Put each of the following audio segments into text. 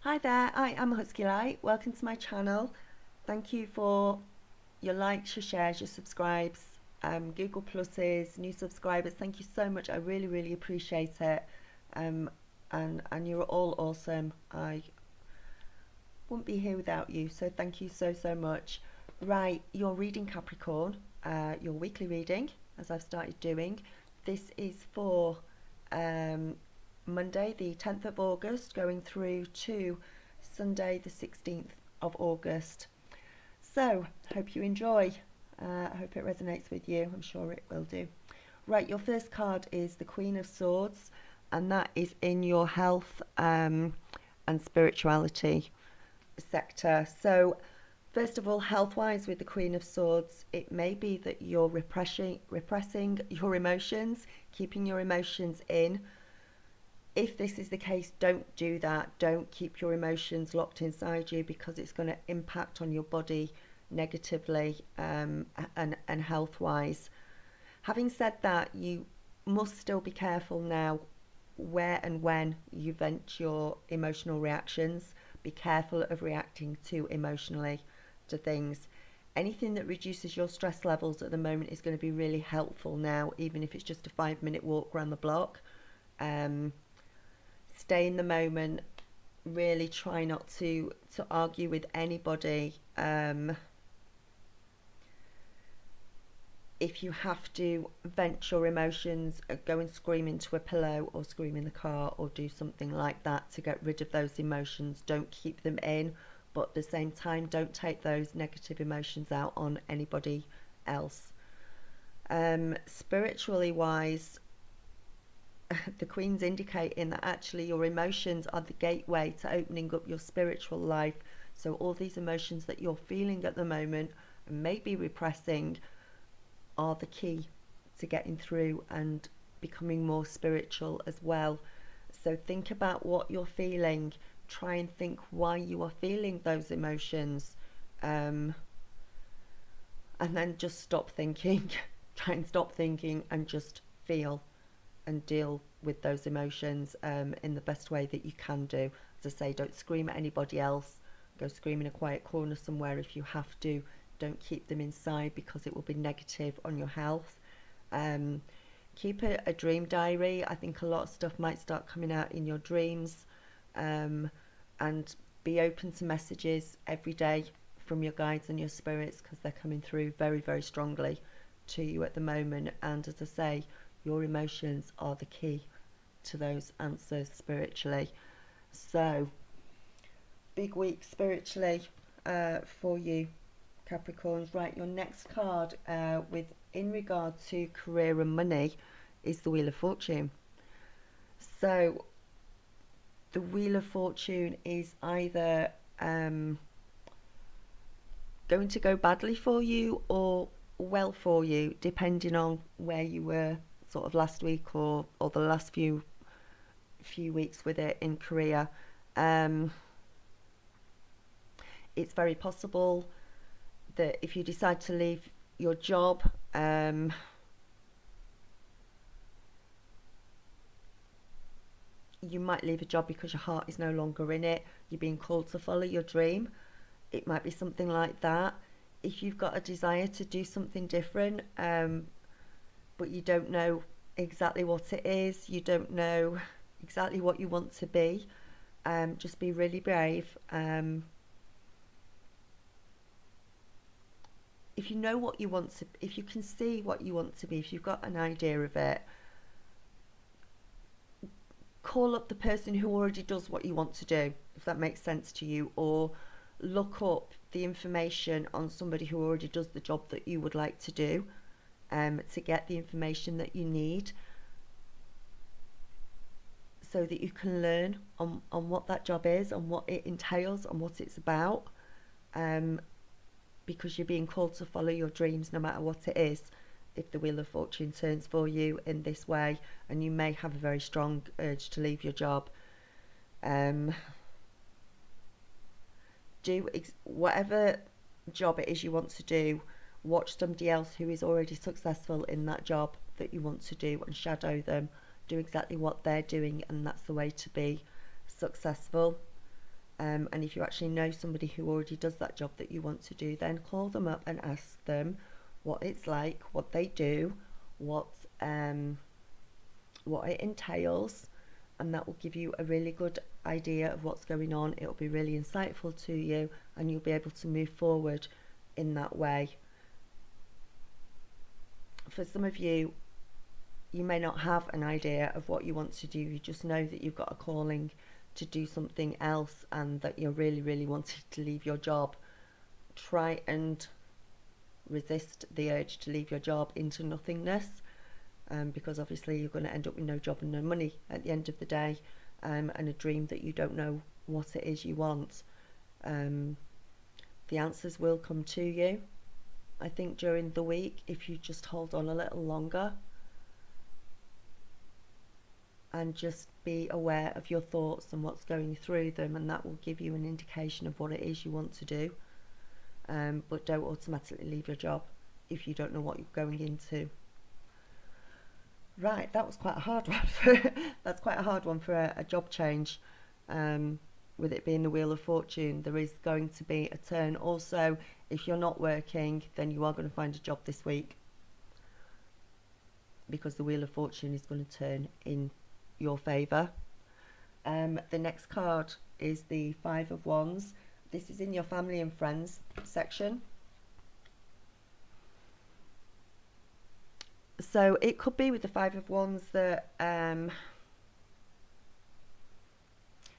Hi there, I am Husky Light. Welcome to my channel. Thank you for your likes, your shares, your subscribes, Google Pluses, new subscribers. Thank you so much. I really appreciate it. And you're all awesome. I wouldn't be here without you. So thank you so much. Right, you're reading Capricorn, your weekly reading, as I've started doing. This is for Monday the 10th of August going through to Sunday the 16th of August. So hope you enjoy. I hope it resonates with you. I'm sure it will do. Right, your first card is the Queen of Swords, and that is in your health and spirituality sector. So first of all, health-wise, with the Queen of Swords, it may be that you're repressing your emotions, keeping your emotions in. If this is the case, don't do that. Don't keep your emotions locked inside you, because it's going to impact on your body negatively and health-wise. Having said that, you must still be careful now where and when you vent your emotional reactions. Be careful of reacting too emotionally to things. Anything that reduces your stress levels at the moment is going to be really helpful now, even if it's just a 5-minute walk around the block. Stay in the moment. Really try not to argue with anybody. If you have to vent your emotions, go and scream into a pillow or scream in the car or do something like that to get rid of those emotions. Don't keep them in, but at the same time, don't take those negative emotions out on anybody else. Spiritually wise, the Queen's indicating that actually your emotions are the gateway to opening up your spiritual life. So all these emotions that you're feeling at the moment and maybe repressing are the key to getting through and becoming more spiritual as well. So think about what you're feeling. Try and think why you are feeling those emotions. And then just stop thinking. Try and stop thinking and just feel and deal with those emotions in the best way that you can do. As I say, don't scream at anybody else. Go scream in a quiet corner somewhere if you have to. Don't keep them inside, because it will be negative on your health. Keep a dream diary. I think a lot of stuff might start coming out in your dreams. And be open to messages every day from your guides and your spirits, because they're coming through very strongly to you at the moment. And as I say, your emotions are the key to those answers spiritually. So big week spiritually for you, Capricorns. Right, your next card in regard to career and money is the Wheel of Fortune. So the Wheel of Fortune is either going to go badly for you or well for you, depending on where you were sort of last week or the last few weeks with it in career. It's very possible that if you decide to leave your job, you might leave a job because your heart is no longer in it. You're being called to follow your dream. It might be something like that. If you've got a desire to do something different, but you don't know exactly what it is, you don't know exactly what you want to be, just be really brave. If you know what you want to, if you can see what you want to be, if you've got an idea of it, call up the person who already does what you want to do, if that makes sense to you, or look up the information on somebody who already does the job that you would like to do, to get the information that you need, so that you can learn on what that job is, on what it entails, and what it's about. Because you're being called to follow your dreams no matter what it is, if the Wheel of Fortune turns for you in this way, and you may have a very strong urge to leave your job. Do whatever job it is you want to do, watch somebody else who is already successful in that job that you want to do and shadow them. Do exactly what they're doing, and that's the way to be successful. And if you actually know somebody who already does that job that you want to do, then call them up and ask them what it's like, what they do, what it entails, and that will give you a really good idea of what's going on. It'll be really insightful to you, and you'll be able to move forward in that way. For some of you, you may not have an idea of what you want to do. You just know that you've got a calling to do something else, and that you're really wanting to leave your job. Try and resist the urge to leave your job into nothingness, because obviously you're going to end up with no job and no money at the end of the day, and a dream that you don't know what it is you want. The answers will come to you, I think, during the week, if you just hold on a little longer and just be aware of your thoughts and what's going through them, and that will give you an indication of what it is you want to do. But don't automatically leave your job if you don't know what you're going into. Right, that was quite a hard one. That's quite a hard one for a job change. With it being the Wheel of Fortune, there is going to be a turn. Also, if you're not working, then you are going to find a job this week, because the Wheel of Fortune is going to turn in your favour. The next card is the Five of Wands. This is in your family and friends section. So it could be with the Five of Wands that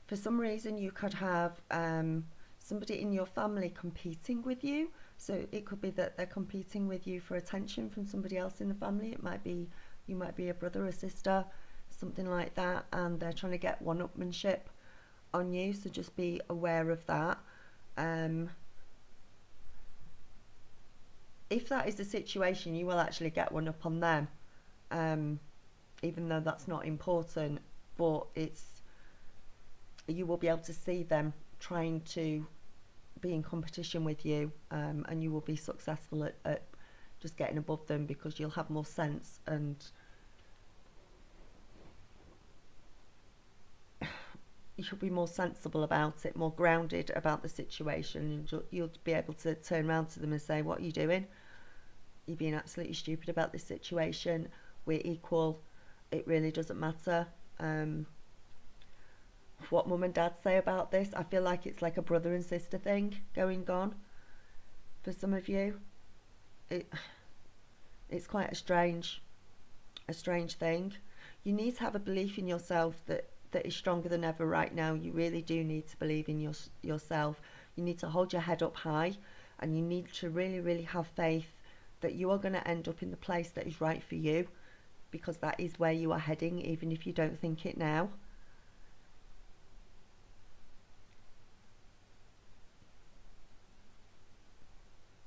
for some reason you could have somebody in your family competing with you. So it could be that they're competing with you for attention from somebody else in the family. It might be, you might be a brother or sister, something like that, and they're trying to get one-upmanship on you. So just be aware of that. If that is the situation, you will actually get one up on them, even though that's not important, but you will be able to see them trying to be in competition with you, and you will be successful at just getting above them, because you'll have more sense, and you should be more sensible about it, more grounded about the situation, and you'll be able to turn around to them and say, what are you doing? You're being absolutely stupid about this situation. We're equal. It really doesn't matter what mum and dad say about this. I feel like it's like a brother and sister thing going on for some of you. It's quite a strange thing. You need to have a belief in yourself that is stronger than ever right now. You really do need to believe in yourself. You need to hold your head up high, and you need to really have faith that you are going to end up in the place that is right for you, because that is where you are heading, even if you don't think it now.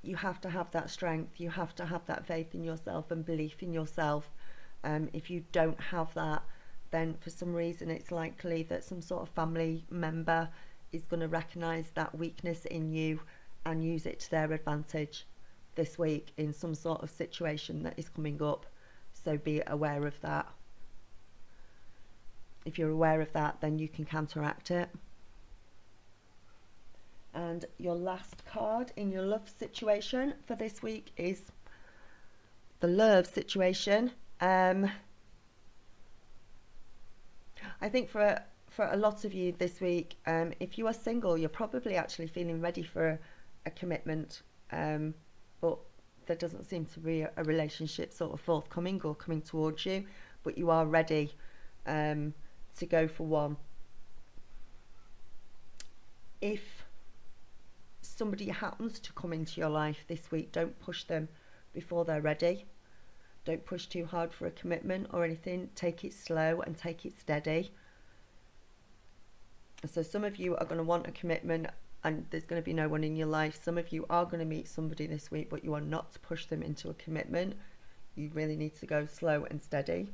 You have to have that strength. You have to have that faith in yourself and belief in yourself. If you don't have that, then for some reason it's likely that some sort of family member is going to recognise that weakness in you and use it to their advantage this week in some sort of situation that is coming up. So be aware of that. If you're aware of that, then you can counteract it. And your last card in your love situation for this week is the love situation. I think for a lot of you this week, if you are single, you're probably actually feeling ready for a commitment, but there doesn't seem to be a relationship sort of forthcoming or coming towards you, but you are ready to go for one. If somebody happens to come into your life this week, don't push them before they're ready. Don't push too hard for a commitment or anything. Take it slow and take it steady. So some of you are going to want a commitment, and there's going to be no one in your life. Some of you are going to meet somebody this week, but you are not to push them into a commitment. You really need to go slow and steady.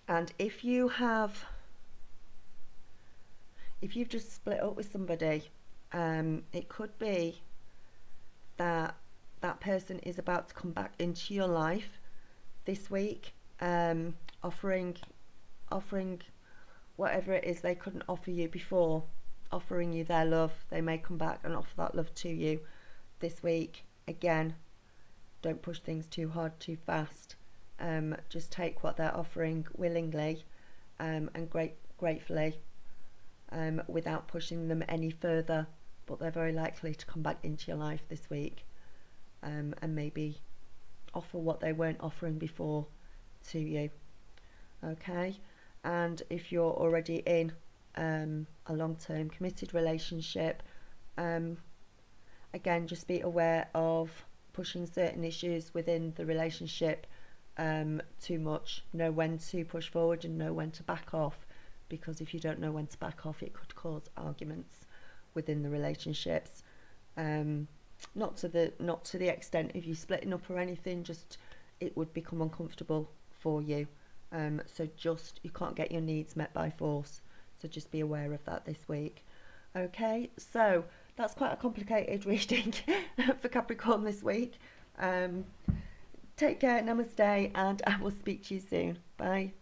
And if you've just split up with somebody, it could be that that person is about to come back into your life this week, offering offering whatever it is they couldn't offer you before, offering you their love. They may come back and offer that love to you this week. Again, don't push things too hard, too fast. Just take what they're offering willingly and gratefully, without pushing them any further. But they're very likely to come back into your life this week, and maybe offer what they weren't offering before to you. Okay, and if you're already in a long-term committed relationship, again, just be aware of pushing certain issues within the relationship too much. Know when to push forward and know when to back off, because if you don't know when to back off, it could cause arguments within the relationships. Not to the extent of you splitting up or anything, just it would become uncomfortable for you. So just, you can't get your needs met by force, so just be aware of that this week. Okay, so that's quite a complicated reading for Capricorn this week. Take care, namaste, and I will speak to you soon. Bye.